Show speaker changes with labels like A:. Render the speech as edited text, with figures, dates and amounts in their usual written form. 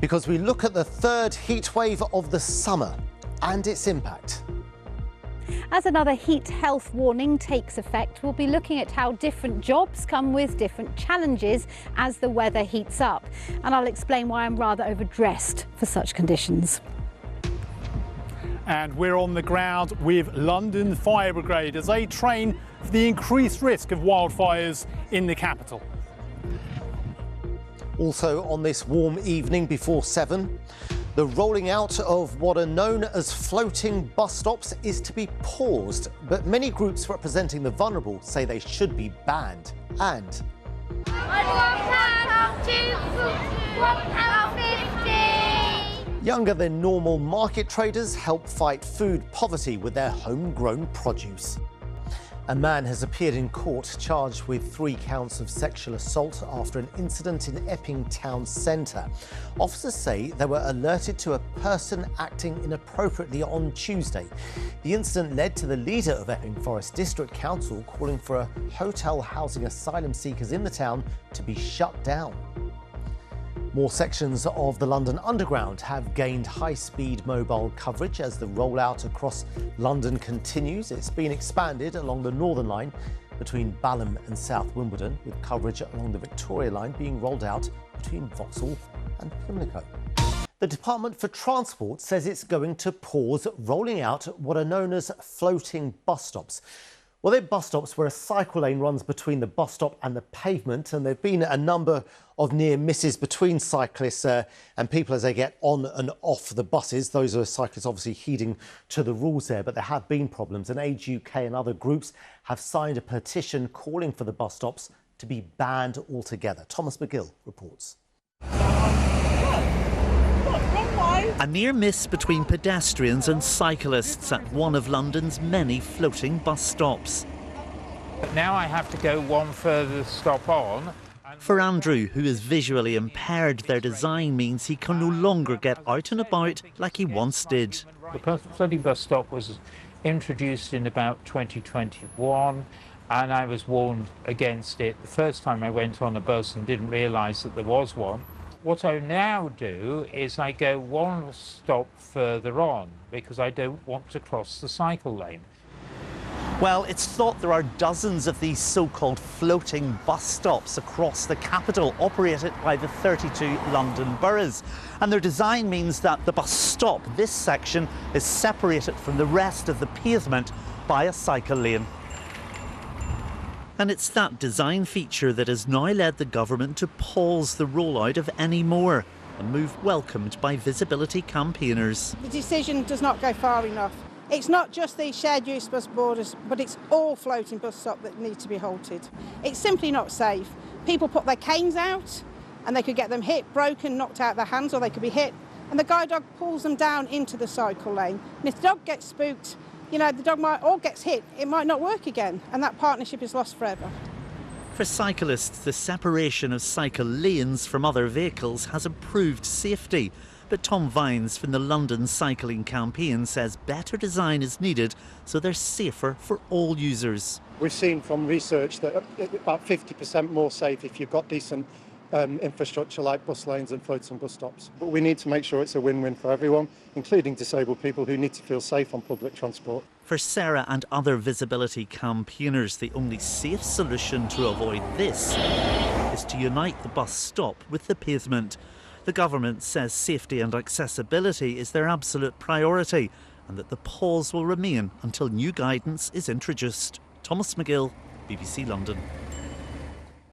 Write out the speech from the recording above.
A: because we look at the third heat wave of the summer and its impact.
B: As another heat health warning takes effect, we'll be looking at how different jobs come with different challenges as the weather heats up. And I'll explain why I'm rather overdressed for such conditions.
C: And we're on the ground with London Fire Brigade as they train for the increased risk of wildfires in the capital.
A: Also on this warm evening before 7, the rolling out of what are known as floating bus stops is to be paused, but many groups representing the vulnerable say they should be banned. And younger than normal market traders help fight food poverty with their homegrown produce. A man has appeared in court charged with 3 counts of sexual assault after an incident in Epping town centre. Officers say they were alerted to a person acting inappropriately on Tuesday. The incident led to the leader of Epping Forest District Council calling for a hotel housing asylum seekers in the town to be shut down. More sections of the London Underground have gained high-speed mobile coverage as the rollout across London continues. It's been expanded along the Northern Line between Balham and South Wimbledon, with coverage along the Victoria Line being rolled out between Vauxhall and Pimlico. The Department for Transport says it's going to pause rolling out what are known as floating bus stops. Well, they're bus stops where a cycle lane runs between the bus stop and the pavement, and there have been a number of near misses between cyclists and people as they get on and off the buses. Those are cyclists obviously heeding to the rules there, but there have been problems, and Age UK and other groups have signed a petition calling for the bus stops to be banned altogether. Thomas McGill reports.
D: A near miss between pedestrians and cyclists at one of London's many floating bus stops.
E: Now I have to go one further stop on.
D: For Andrew, who is visually impaired, their design means he can no longer get out and about like he once did.
E: The floating bus stop was introduced in about 2021 and I was warned against it the first time I went on a bus and didn't realise that there was one. What I now do is I go one stop further on because I don't want to cross the cycle lane.
D: Well, it's thought there are dozens of these so-called floating bus stops across the capital, operated by the 32 London boroughs. And their design means that the bus stop, this section, is separated from the rest of the pavement by a cycle lane. And it's that design feature that has now led the government to pause the rollout of any more, a move welcomed by visibility campaigners.
F: The decision does not go far enough. It's not just these shared use bus borders, but it's all floating bus stops that need to be halted. It's simply not safe. People put their canes out and they could get them hit, broken, knocked out their hands, or they could be hit, and the guide dog pulls them down into the cycle lane. And if the dog gets spooked, you know, the dog might or gets hit, it might not work again, and that partnership is lost forever.
D: For cyclists, the separation of cycle lanes from other vehicles has improved safety. But Tom Vines from the London Cycling Campaign says better design is needed so they're safer for all users.
G: We've seen from research that about 50% more safe if you've got decent infrastructure like bus lanes and floating bus stops. But we need to make sure it's a win-win for everyone, including disabled people who need to feel safe on public transport.
D: For Sarah and other visibility campaigners, the only safe solution to avoid this is to unite the bus stop with the pavement. The government says safety and accessibility is their absolute priority and that the pause will remain until new guidance is introduced. Thomas McGill, BBC London.